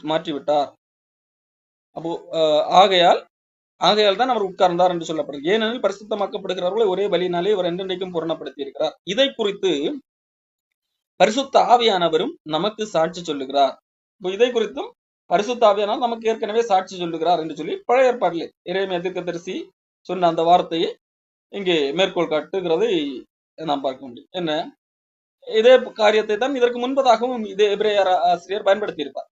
மாற்றிவிட்டார். அப்போ ஆகையால் தான் அவர் உட்கார்ந்தார் என்று சொல்லப்படுகிறது. ஏனெனில் பரிசுத்தமாக்கப்படுகிறவர்களை ஒரே பலியினாலே இவர் என்றென்றைக்கும் பூரணப்படுத்தி இருக்கிறார். இதை குறித்து பரிசுத்த ஆவியானவரும் நமக்கு சாட்சி சொல்லுகிறார். இதை குறித்தும் பரிசுத்த ஆவியானவர் நமக்கு ஏற்கனவே சாட்சி சொல்லுகிறார் என்று சொல்லி பழைய ஏற்பாட்டிலே எரேமியா தீர்க்கதரிசி சொன்ன அந்த வார்த்தையை இங்கே மேற்கோள் காட்டுகிறதை நாம் பார்க்க முடியும். என்ன, இதே காரியத்தை தான் இதற்கு முன்பதாகவும் இதே எபிரேயர் ஆசிரியர் பயன்படுத்தி இருப்பார்.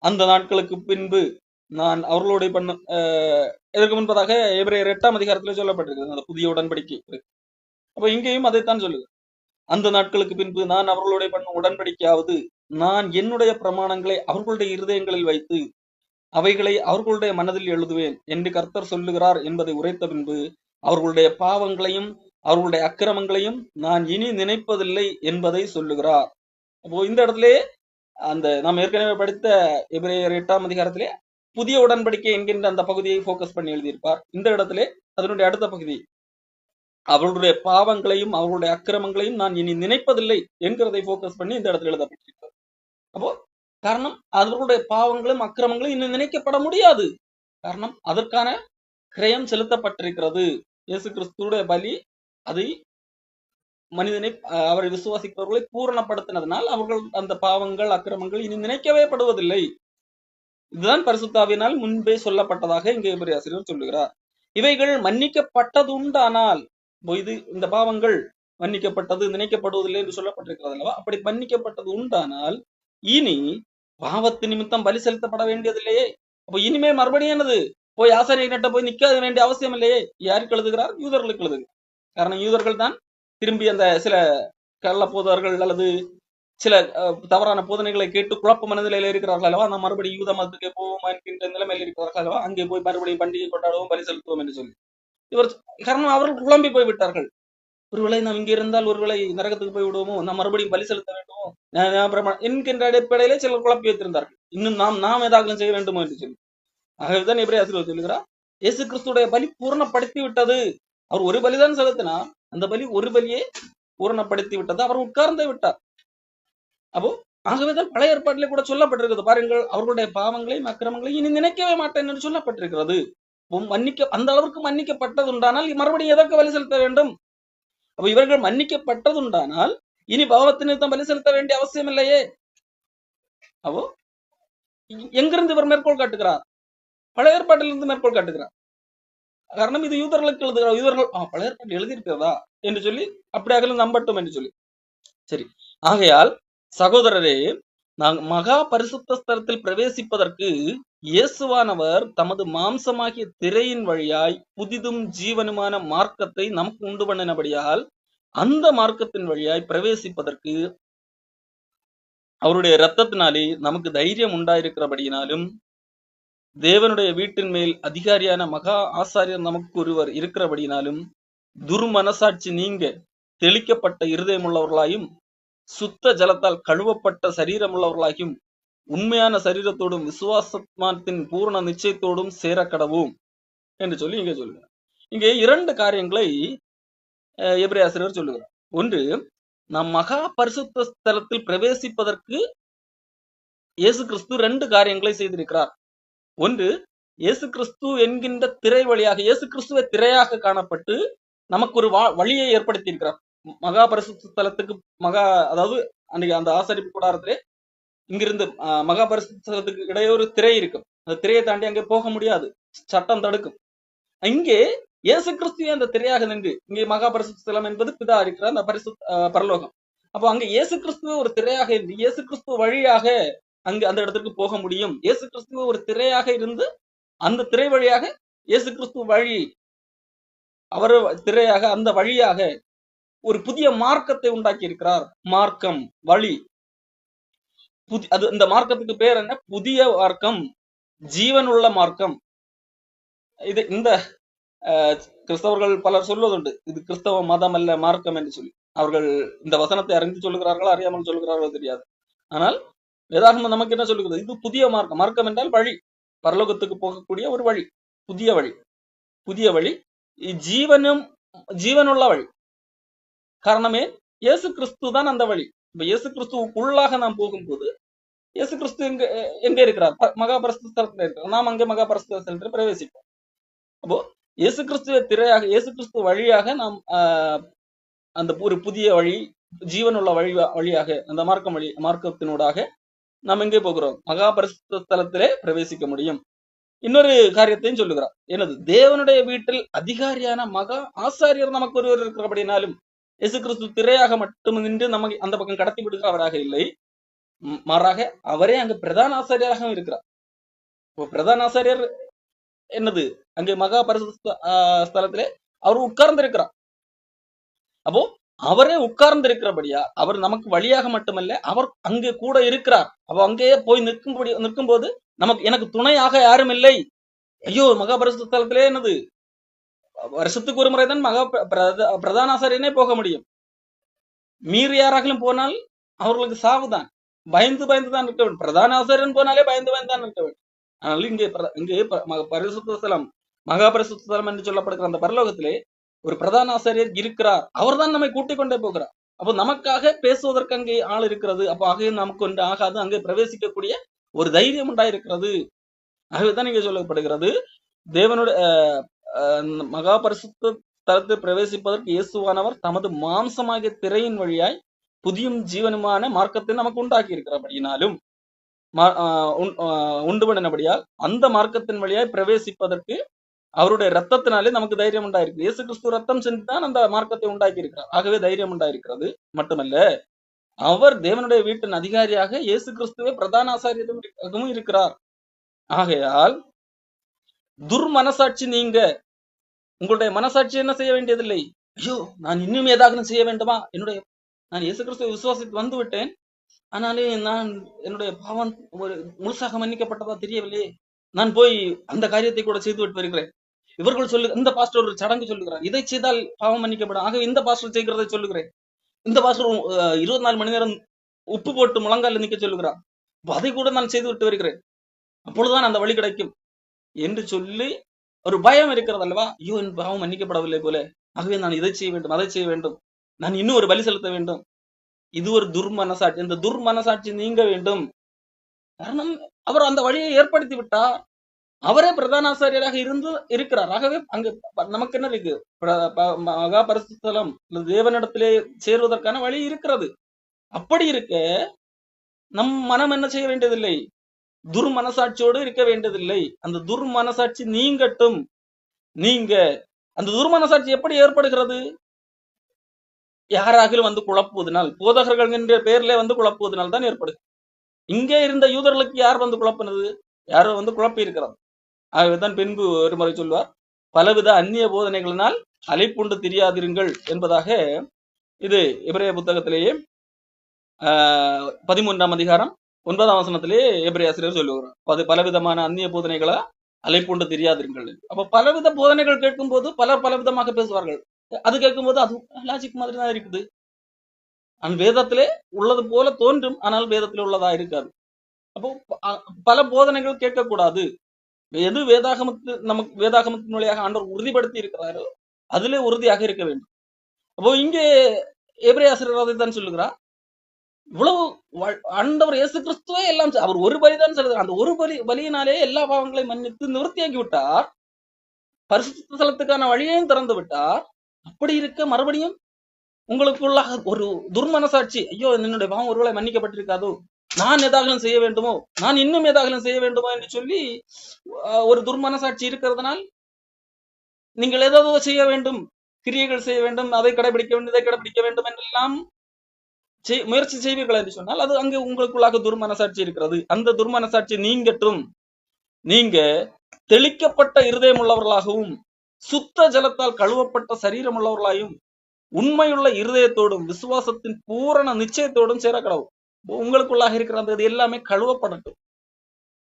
அந்த நாட்களுக்கு பின்பு நான் அவர்களோட இதற்கு முன்பதாக எபிரேயர் 8ஆம் அதிகாரத்தில் சொல்லப்பட்டிருக்கிறது அந்த புதிய உடன்படிக்கை. அப்ப இங்கேயும் அதைத்தான் சொல்லுது. அந்த நாட்களுக்கு பின்பு நான் அவர்களோட பண்ணும் உடன்படிக்கையாவது, நான் என்னுடைய பிரமாணங்களை அவர்களுடைய இருதயங்களில் வைத்து அவைகளை அவர்களுடைய மனதில் எழுதுவேன் என்று கர்த்தர் சொல்லுகிறார் என்பதை உரைத்த பின்பு அவர்களுடைய பாவங்களையும் அவர்களுடைய அக்கிரமங்களையும் நான் இனி நினைப்பதில்லை என்பதை சொல்லுகிறார். அப்போ இந்த இடத்திலே அந்த நாம் ஏற்கனவே படித்த எபிரேயர் 8ஆம் அதிகாரத்திலே புதிய உடன்படிக்கை என்கின்ற அந்த பகுதியை போக்கஸ் பண்ணி எழுதியிருப்பார். இந்த இடத்திலே அதனுடைய அடுத்த பகுதி, அவர்களுடைய பாவங்களையும் அவர்களுடைய அக்கிரமங்களையும் நான் இனி நினைப்பதில்லை என்கிறதை போக்கஸ் பண்ணி இந்த இடத்துல எழுதப்பட்டிருக்கிறது. அப்போ காரணம், அவர்களுடைய பாவங்களும் அக்கிரமங்களும் இன்னும் நினைக்கப்பட முடியாது. காரணம், அதற்கான கிரயம் செலுத்தப்பட்டிருக்கிறது. இயேசு கிறிஸ்துடைய பலி அதை மனிதனை அவரை விசுவாசிப்பவர்களை பூரணப்படுத்தினதனால் அவர்கள் அந்த பாவங்கள் அக்கிரமங்கள் இனி நினைக்கவே படுவதில்லை. இதுதான் பரிசுத்தாவினால் முன்பே சொல்லப்பட்டதாக இங்கே எபிரேய ஆசிரியர் சொல்லுகிறார். இவைகள் மன்னிக்கப்பட்டது உண்டானால், இந்த பாவங்கள் மன்னிக்கப்பட்டது நினைக்கப்படுவதில்லை என்று சொல்லப்பட்டிருக்கிறது அல்லவா? அப்படி மன்னிக்கப்பட்டது உண்டானால் இனி பாவத்து நிமித்தம் பலி செலுத்தப்பட வேண்டியதில்லையே. அப்போ இனிமே மறுபடியும் என்னது, போய் ஆசாரியர்கிட்ட போய் நிக்க வேண்டிய அவசியம் இல்லையே. யாருக்கு எழுதுகிறார்? யூதர்களுக்கு எழுதுகிறார். காரணம், யூதர்கள் தான் திரும்பி அந்த சில கள்ள போதவர்கள் அல்லது சில தவறான போதனைகளை கேட்டு குழப்ப மனநிலையில இருக்கிறார்கள் அல்லவா? நாம் மறுபடியும் யூத மதத்துக்கு போவோம் என்கின்ற நிலைமையில் இருக்கிறார்கள் அல்லவா? அங்கே போய் மறுபடியும் பண்டிகை கொண்டாடுவோம், பலி செலுத்துவோம் என்று சொல்லி காரணம் அவர்கள் குழம்பி போய் விட்டார்கள். ஒருவேளை நாம் இங்கே இருந்தால் ஒருவேளை நரகத்துக்கு போய் விடுவோமோ, நாம் மறுபடியும் பலி செலுத்த வேண்டுமோ என்கின்ற அடிப்படையிலே சிலர் குழப்பி வைத்திருந்தார்கள். இன்னும் நாம் ஏதாவது செய்ய வேண்டுமோ என்று சொல்லி. ஆகவேதான் எபிரேய ஆசிரியர் சொல்லுகிறார், இயேசு கிறிஸ்துடைய பலி பூரணப்படுத்தி விட்டது. அவர் ஒரு பலிதான் செலுத்தினார். அந்த பலி ஒரு பலியை பூரணப்படுத்தி விட்டது. அவர் உட்கார்ந்து விட்டார். அப்போ ஆகவேதான் பழைய ஏற்பாட்டிலே கூட சொல்லப்பட்டிருக்கிறது பாருங்கள், அவர்களுடைய பாவங்களையும் அக்கிரமங்களையும் இனி நினைக்கவே மாட்டேன் என்று சொல்லப்பட்டிருக்கிறது. அந்த அளவுக்கு மன்னிக்கப்பட்டது உண்டானால் மறுபடியும் எதற்கு பலி செலுத்த வேண்டும்? அப்ப இவர்கள் மன்னிக்கப்பட்டது உண்டானால் இனி பாவத்தின் நிமித்தம் பலி செலுத்த வேண்டிய அவசியம் இல்லையே. அப்போ எங்கிருந்து இவர் மேற்கோள் காட்டுகிறார்? பழைய ஏற்பாட்டிலிருந்து மேற்கோள் காட்டுகிறார். காரணம், இது யூதர்களுக்கு எழுதுகிறார். யூதர்கள் பழைய ஏற்பாட்டில் எழுதியிருக்கிறதா என்று சொல்லி அப்படியாக நம்பட்டும் என்று சொல்லி. சரி, ஆகையால் சகோதரரே, நாங்கள் மகா பரிசுத்த ஸ்தலத்தில் பிரவேசிப்பதற்கு இயேசுவானவர் தமது மாம்சமாகிய திரையின் வழியாய் புதிதும் ஜீவனுமான மார்க்கத்தை நமக்கு உண்டு பண்ணினபடியால் அந்த மார்க்கத்தின் வழியாய் பிரவேசிப்பதற்கு அவருடைய இரத்தத்தினாலே நமக்கு தைரியம் உண்டாயிருக்கிறபடியினாலும் தேவனுடைய வீட்டின் மேல் அதிகாரியான மகா ஆசாரியர் நமக்கு ஒருவர் இருக்கிறபடினாலும் துர்மனசாட்சி நீங்க தெளிக்கப்பட்ட இருதயமுள்ளவர்களாயும் சுத்த ஜலத்தால் கழுவப்பட்ட சரீரமுள்ளவர்களாகியும் உண்மையான சரீரத்தோடும் விசுவாசத்தின் பூரண நிச்சயத்தோடும் சேர கடவும் என்று சொல்லி இங்கே சொல்லுகிறார். இங்கே 2 காரியங்களை எபிரேய ஆசிரியர் சொல்லுகிறார். ஒன்று, நாம் மகா பரிசுத்த ஸ்தலத்தில் பிரவேசிப்பதற்கு இயேசு கிறிஸ்து 2 காரியங்களை செய்திருக்கிறார். ஒன்று, இயேசு கிறிஸ்து என்கின்ற திரை வழியாக, இயேசு கிறிஸ்துவை திரையாக காணப்பட்டு நமக்கு ஒரு வழியை ஏற்படுத்தி இருக்கிறார். மகா பரிசுத்த ஸ்தலத்துக்கு அதாவது அன்னைக்கு அந்த ஆசரிப்பு கூடாரத்திலே இங்கிருந்து மகா பரிசுத்த ஸ்தலத்துக்கு இடையே ஒரு திரை இருக்கும். அந்த திரையை தாண்டி அங்கே போக முடியாது, சட்டம் தடுக்கும். இங்கே இயேசு கிறிஸ்துவே அந்த திரையாக நின்று, இங்கே மகா பரிசுத்த ஸ்தலம் என்பது பிதா இருக்கிறார், அந்த பரலோகம். அப்போ அங்க இயேசு கிறிஸ்துவ ஒரு திரையாக இருந்து இயேசு கிறிஸ்துவ வழியாக அங்கு அந்த இடத்துக்கு போக முடியும். இயேசு கிறிஸ்துவ ஒரு திரையாக இருந்து அந்த திரை வழியாக இயேசு கிறிஸ்துவ வழி, அவர் திரையாக அந்த வழியாக ஒரு புதிய மார்க்கத்தை உண்டாக்கி இருக்கிறார். மார்க்கம், வழி, அது இந்த மார்க்கத்துக்கு பேர் என்ன? புதிய மார்க்கம், ஜீவனுள்ள மார்க்கம். இது இந்த கிறிஸ்தவர்கள் பலர் சொல்வதுண்டு, இது கிறிஸ்தவ மதம் அல்ல, மார்க்கம் என்று சொல்லி. அவர்கள் இந்த வசனத்தை அறிந்து சொல்லுகிறார்களோ அறியாமல் சொல்லுகிறார்களோ தெரியாது. ஆனால் வேதாகமம் நமக்கு என்ன சொல்லுகிறது? இது புதிய மார்க்கம். மார்க்கம் என்றால் வழி, பரலோகத்துக்கு போகக்கூடிய ஒரு வழி, புதிய வழி. புதிய வழி, ஜீவனுள்ள வழி. காரணமே இயேசு கிறிஸ்து தான் அந்த வழி. இப்ப இயேசு கிறிஸ்துவுக்குள்ளாக நாம் போகும்போது இயேசு கிறிஸ்து எங்க இருக்கிறார்? மகா பரிசுத்த ஸ்தலத்துல இருக்கிறார். நாம் அங்கே மகா பரிசுத்த ஸ்தலத்தில் பிரவேசிப்போம். அப்போ இயேசு கிறிஸ்துவ திரையாக, இயேசு கிறிஸ்துவ வழியாக நாம் அந்த ஒரு புதிய வழி, ஜீவனுள்ள வழியாக, அந்த மார்க்கத்தினூடாக நாம் எங்கே போகிறோம்? மகா பரிசுத்த ஸ்தலத்திலே பிரவேசிக்க முடியும். இன்னொரு காரியத்தையும் சொல்லுகிறார். எனது தேவனுடைய வீட்டில் அதிகாரியான மகா ஆசாரியர் நமக்கு ஒருவர் இருக்கிறபடினாலும் இயேசு கிறிஸ்து திரையாக மட்டும் நின்று நமக்கு அந்த பக்கம் கடத்தி விடுகிறவராக இல்லை, மாறாக அவரே அங்கு பிரதான ஆசாரியராகவும் இருக்கிறார். இப்போ பிரதான ஆசாரியர் என்னது? அங்கே மகா பரிசுத்த ஸ்தலத்திலே அவர் உட்கார்ந்து இருக்கிறார். அப்போ அவரே உட்கார்ந்து இருக்கிறபடியா அவர் நமக்கு வழியாக மட்டுமல்ல, அவர் அங்கே கூட இருக்கிறார். அப்போ அங்கேயே போய் நிற்கும் போது எனக்கு துணையாக யாரும் இல்லை. ஐயோ, மகா பரிசுத்த ஸ்தலத்திலே என்னது? வருஷத்துக்கு ஒரு முறைதான் மகா பிரதான ஆசாரியனே போக முடியும். மீறி யாராகலும் போனால் அவர்களுக்கு சாவுதான். பயந்து தான் இருக்க வேண்டும். பிரதான ஆசாரியன் போனாலே பயந்து தான் இருக்க வேண்டும். ஆனால் இங்கே பரிசுத்த ஸ்தலம், மகா பரிசுத்த ஸ்தலம் என்று சொல்லப்படுகிற அந்த பரலோகத்திலே ஒரு பிரதான ஆசாரியர் இருக்கிறார். அவர் தான் நம்மை கூட்டிக் கொண்டே போகிறார். அப்போ நமக்காக பேசுவதற்கு அங்கே ஆள் இருக்கிறது. அப்போ ஆகவே நமக்கு ஒன்று ஆகாது, அங்கே பிரவேசிக்கக்கூடிய ஒரு தைரியம் உண்டாயிருக்கிறது. ஆகவேதான் இங்கே சொல்லப்படுகிறது, தேவனுடைய மகா பரிசுத்த ஸ்தலத்தை பிரவேசிப்பதற்கு இயேசுவானவர் தமது மாம்சமாகிய திரையின் வழியாய் புதியும் ஜீவனுமான மார்க்கத்தை நமக்கு உண்டாக்கி இருக்கிறபடினாலும், உண்டு பண்ணினபடியால் அந்த மார்க்கத்தின் வழியாய் பிரவேசிப்பதற்கு அவருடைய ரத்தத்தினாலே நமக்கு தைரியம் உண்டாயிருக்கு. இயேசு கிறிஸ்து ரத்தம் சென்று தான் அந்த மார்க்கத்தை உண்டாக்கி இருக்கிறார். ஆகவே தைரியம் உண்டாயிருக்கிறது. மட்டுமல்ல, அவர் தேவனுடைய வீட்டின் அதிகாரியாக இயேசு கிறிஸ்துவே பிரதான ஆசாரியரும் இருக்கிறார். ஆகையால் துர்மனசாட்சி நீங்க, உங்களுடைய மனசாட்சி என்ன செய்ய வேண்டியதில்லை. ஐயோ, நான் இன்னும் ஏதாவது செய்ய வேண்டுமா? நான் இயேசு கிறிஸ்துவை விசுவாசித்து வந்து விட்டேன், ஆனாலே நான் என்னுடைய பாவம் முழுசாக மன்னிக்கப்பட்டதா தெரியவில்லையே, நான் போய் அந்த காரியத்தை கூட செய்து விட்டு வருகிறேன். இவர்கள் இந்த பாஸ்டர் ஒரு சடங்கு சொல்லுகிறார், இதை செய்தால் பாவம் மன்னிக்கப்படும், ஆக இந்த பாஸ்டர் செய்கிறதை சொல்லுகிறேன். இந்த பாஸ்டர் 24 மணி நேரம் உப்பு போட்டு முழங்கால நிக்க சொல்லுகிறார், அதை கூட நான் செய்து விட்டு வருகிறேன், அப்பொழுதுதான் அந்த வழி கிடைக்கும் என்று சொல்லி ஒரு பயம் இருக்கிறது அல்லவா? ஐயோ, என் பாவம் மன்னிக்கப்படவில்லை போல, ஆகவே நான் இதை செய்ய வேண்டும், அதை செய்ய வேண்டும், நான் இன்னும் ஒரு பலி செலுத்த வேண்டும். இது ஒரு துர்மனசாட்சி. இந்த துர்மனசாட்சி நீங்க வேண்டும். காரணம், அவர் அந்த வழியை ஏற்படுத்தி விட்டார். அவரே பிரதான ஆசாரியராக இருக்கிறார். ஆகவே அங்க நமக்கு என்ன இருக்கு? மகா பரிசுத்த ஸ்தலம், தேவனிடத்திலே சேருவதற்கான வழி இருக்கிறது. அப்படி இருக்க நம் மனம் என்ன செய்ய வேண்டியதில்லை, துர்மனசாட்சியோடு இருக்க வேண்டியதில்லை. அந்த துர்மனசாட்சி நீங்கட்டும். நீங்க அந்த துர்மனசாட்சி எப்படி ஏற்படுகிறது? யாராகிலும் வந்து குழப்புவதனால், போதகர்கள் என்ற பெயர்ல வந்து குழப்புவதனால் தான் ஏற்படுது. இங்கே இருந்த யூதர்களுக்கு யார் வந்து குழப்பினது? யாரோ வந்து குழப்பி இருக்கிறார். ஆகவேதான் பின்பு ஒரு முறை சொல்வார், பலவித அந்நிய போதனைகளினால் அலைப்புண்டு தெரியாதிருங்கள் என்பதாக. இது எபிரேய புத்தகத்திலேயே 13ஆம் அதிகாரம் 9ஆம் வசனத்திலே எபிரேய ஆசிரியர் சொல்லுகிறார், பலவிதமான அந்நிய போதனைகளா அலைப்புண்டு தெரியாதிருங்கள். அப்ப பலவித போதனைகள் கேட்கும் போது பலர் பலவிதமாக பேசுவார்கள். அது கேட்கும்போது அது லாஜிக் மாதிரி தான் இருக்குது. அந்த வேதத்திலே உள்ளது போல தோன்றும், ஆனால் வேதத்திலே உள்ளதா இருக்காது. அப்போ பல போதனைகள் கேட்கக்கூடாது. எது நமக்கு வேதாகமத்தின் வழியாக ஆண்டவர் உறுதிப்படுத்தி இருக்கிறாரோ அதிலே உறுதியாக இருக்க வேண்டும். அப்போ இங்கே எபிரேயர் அதைத்தான் சொல்லுகிறார். இவ்வளவு ஆண்டவர் இயேசு கிறிஸ்துவே எல்லாம் அவர் ஒரு பலிதான் சொல்லுகிறார். அந்த ஒரு பலியினாலே எல்லா பாவங்களையும் மன்னித்து நிவர்த்தியாக்கி விட்டார். பரிசுத்த ஸ்தலத்துக்கான வழியையும் திறந்து விட்டார். அப்படி இருக்க மறுபடியும் உங்களுக்குள்ளாக ஒரு துர்மனசாட்சி, ஐயோ என்னுடைய பாவம் ஒருவேளை மன்னிக்கப்பட்டிருக்காதோ, நான் எதாகலும் செய்ய வேண்டுமோ, நான் இன்னும் எதாகலும் செய்ய வேண்டுமோ என்று சொல்லி ஒரு துர்மனசாட்சி இருக்கிறதுனால் நீங்கள் ஏதோ செய்ய வேண்டும், கிரியைகள் செய்ய வேண்டும், அதை கடைபிடிக்க வேண்டும், இதை கடைபிடிக்க வேண்டும் என்றெல்லாம் முயற்சி செய்வீர்கள் என்று சொன்னால் அது அங்கு உங்களுக்குள்ளாக துர்மனசாட்சி இருக்கிறது. அந்த துர்மனசாட்சி நீங்கட்டும். நீங்க தெளிக்கப்பட்ட இருதயம் உள்ளவர்களாகவும் சுத்த ஜலத்தால் கழுவப்பட்ட சரீரம் உள்ளவர்களாயும் உண்மையுள்ள இருதயத்தோடும் விசுவாசத்தின் பூரண நிச்சயத்தோடும் சேர கடவுள். உங்களுக்குள்ளாக இருக்கிற அந்த எல்லாமே கழுவப்படட்டும்.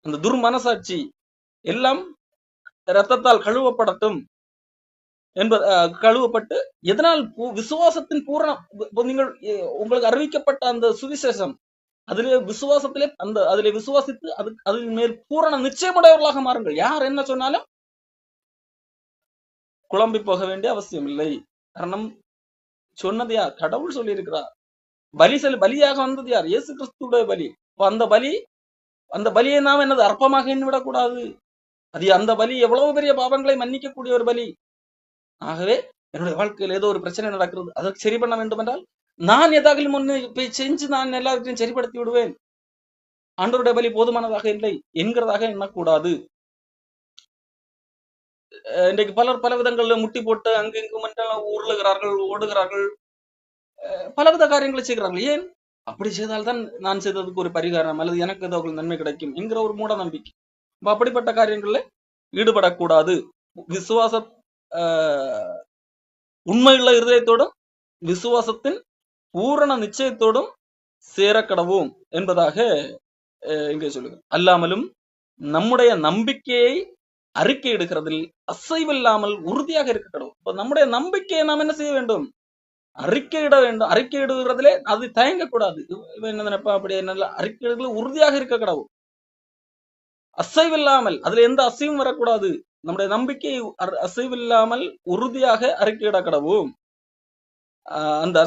அந்த துர்மனசாட்சி எல்லாம் இரத்தத்தால் கழுவப்படட்டும் என்பது கழுவப்பட்டு, எதனால் விசுவாசத்தின் பூரணம். நீங்கள் உங்களுக்கு அறிவிக்கப்பட்ட அந்த சுவிசேஷம் அதிலே விசுவாசத்திலே அதிலே விசுவாசித்து அதில் மேல் பூரண நிச்சயமுடையவர்களாக மாறுங்கள். யார் என்ன சொன்னாலும் குழம்பி போக வேண்டிய அவசியம் இல்லை. காரணம் சொன்னது யார்? கடவுள் சொல்லி இருக்கிறார். பலியாக வந்தது யார்? இயேசு கிறிஸ்துடைய பலி. அந்த பலியை நாம் என்னது அற்பமாக எண்ணிவிடக்கூடாது. அந்த பலி எவ்வளவு பெரிய பாவங்களை மன்னிக்கக்கூடிய ஒரு பலி. ஆகவே என்னுடைய வாழ்க்கையில் ஏதோ ஒரு பிரச்சனை நடக்கிறது, அதற்கு சரி பண்ண வேண்டும் என்றால் நான் எதாகலும் ஒண்ணு செஞ்சு நான் எல்லாத்தையும் சரிப்படுத்தி விடுவேன், ஆண்டவருடைய பலி போதுமானதாக இல்லை என்கிறதாக எண்ணக்கூடாது. இன்றைக்கு பலர் பல விதங்கள்ல முட்டி போட்டு அங்கு இங்கு உருளுகிறார்கள், ஓடுகிறார்கள், பலவித காரியங்களை செய்கிறார்கள். ஏன் அப்படி செய்தால்தான் நான் செய்ததுக்கு ஒரு பரிகாரம் அல்லது எனக்கு ஏதோ நன்மை கிடைக்கும் என்கிற ஒரு மூட நம்பிக்கை. அப்படிப்பட்ட காரியங்கள்ல ஈடுபடக்கூடாது. விசுவாச உண்மையுள்ள இருதயத்தோடும் விசுவாசத்தின் பூரண நிச்சயத்தோடும் சேரக்கடவும் என்பதாக இங்கே சொல்லுங்க. அல்லாமலும் நம்முடைய நம்பிக்கையை அறிக்கை எடுக்கிறதில் அசைவில்லாமல் உறுதியாக இருக்க கடவுள். இப்ப நம்முடைய நம்பிக்கையை நாம் என்ன செய்ய வேண்டும்? அறிக்கையிட வேண்டும். அறிக்கையிடுகிறதுலே அது தயங்கக்கூடாது. என்ன நினைப்பா அப்படி என்ன அறிக்கையிடுதல உறுதியாக இருக்க கடவுள். அசைவில்லாமல், அதுல எந்த அசைவும் வரக்கூடாது. நம்முடைய நம்பிக்கை அசைவில்லாமல் உறுதியாக அறிக்கையிட கடவும். அந்த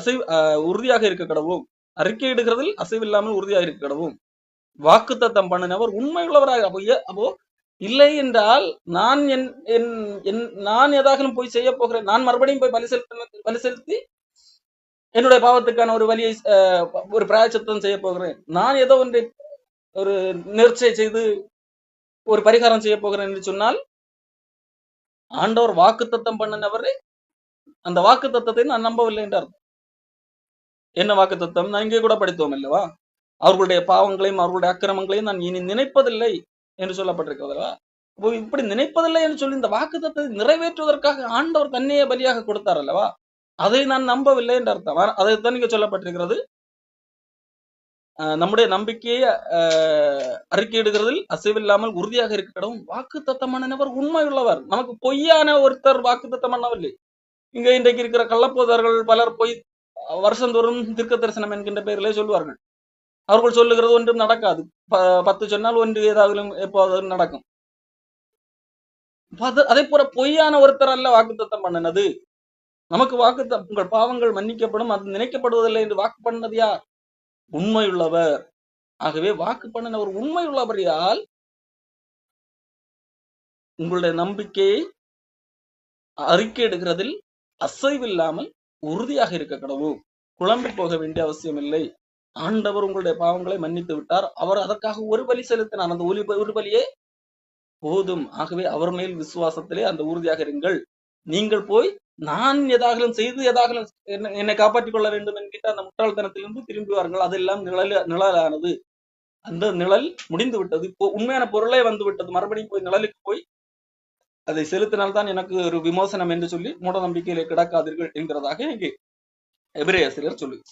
உறுதியாக இருக்க கடவும். அறிக்கையிடுகிறதில் அசைவில்லாமல் உறுதியாக இருக்க கடவும். வாக்குத்தத்தம் பண்ணினவர் உண்மையுள்ளவராக. அப்போ இல்லை என்றால் நான் ஏதாகலும் போய் செய்ய போகிறேன், நான் மறுபடியும் போய் பலி செலுத்தி என்னுடைய பாவத்துக்கான ஒரு வழியை ஒரு பிராயச்சித்தம் செய்ய போகிறேன், நான் ஏதோ ஒன்றை ஒரு நேர்ச்சை செய்து ஒரு பரிகாரம் செய்ய போகிறேன் என்று சொன்னால் ஆண்டவர் வாக்குத்தத்தம் பண்ணினவரே அந்த வாக்குத்தத்தத்தை நான் நம்பவில்லை என்றார். என்ன வாக்குத்தத்தம்? நான் இங்கே கூட படித்தோம் அல்லவா? அவர்களுடைய பாவங்களையும் அவர்களுடைய அக்கிரமங்களையும் நான் இனி நினைப்பதில்லை என்று சொல்லப்பட்டிருக்கிறதா? இப்படி நினைப்பதில்லை என்று சொல்லி இந்த வாக்குத்தத்தை நிறைவேற்றுவதற்காக ஆண்டவர் தன்னையே பலியாக கொடுத்தார் அல்லவா? அதை நான் நம்பவில்லை என்ற அர்த்தம். அதைத்தான் இங்க சொல்லப்பட்டிருக்கிறது. நம்முடைய நம்பிக்கையை அறிக்கையிடுகிறதில் அசைவில்லாமல் உறுதியாக இருக்கட்டும். வாக்குத்தத்தம் பண்ணினவர் உண்மையுள்ளவர். நமக்கு பொய்யான ஒருத்தர் வாக்குத்தத்தம் பண்ணவில்லை. இங்க இன்றைக்கு இருக்கிற கள்ளப்போதர்கள் பலர் பொய் வருஷந்தோறும் தீர்க்க தரிசனம் என்கின்ற பெயரிலே சொல்லுவார்கள். அவர்கள் சொல்லுகிறது ஒன்றும் நடக்காது. 10 சொன்னால் ஒன்று ஏதாவது எப்போது நடக்கும். அதே போல பொய்யான ஒருத்தர் அல்ல வாக்குத்தத்தம் பண்ணினது. நமக்கு உங்கள் பாவங்கள் மன்னிக்கப்படும், அது நினைக்கப்படுவதில்லை என்று வாக்கு பண்ணது யார்? உண்மையுள்ளவர். ஆகவே வாக்கு பண்ணினவர் உண்மையுள்ளவரையால் உங்களுடைய நம்பிக்கையை அறிக்கை எடுக்கிறதில் அசைவில்லாமல் உறுதியாக இருக்க கடவுள். குழம்பி போக வேண்டிய அவசியம் இல்லை. ஆண்டவர் உங்களுடைய பாவங்களை மன்னித்து விட்டார். அவர் அதற்காக ஒரு பலி செலுத்தினார். அந்த ஒரு பலியே போதும். ஆகவே அவர் மேல் விசுவாசத்திலே அந்த உறுதியாக இருங்கள். நீங்கள் போய் நான் எதாகலும் செய்து எதாகலும் என்னை காப்பாற்றிக் கொள்ள வேண்டும் என்கின்ற அந்த முட்டாள்தனத்திலிருந்து திரும்புவார்கள். அதெல்லாம் நிழலானது. அந்த நிழல் முடிந்து விட்டது. இப்போ உண்மையான பொருளே வந்து விட்டது. மறுபடியும் போய் நிழலுக்கு போய் அதை செலுத்தினால்தான் எனக்கு ஒரு விமோசனம் என்று சொல்லி மூட நம்பிக்கையிலே கிடக்காதீர்கள் என்கிறதாக இங்கே எபிரேயர் சொல்லுது.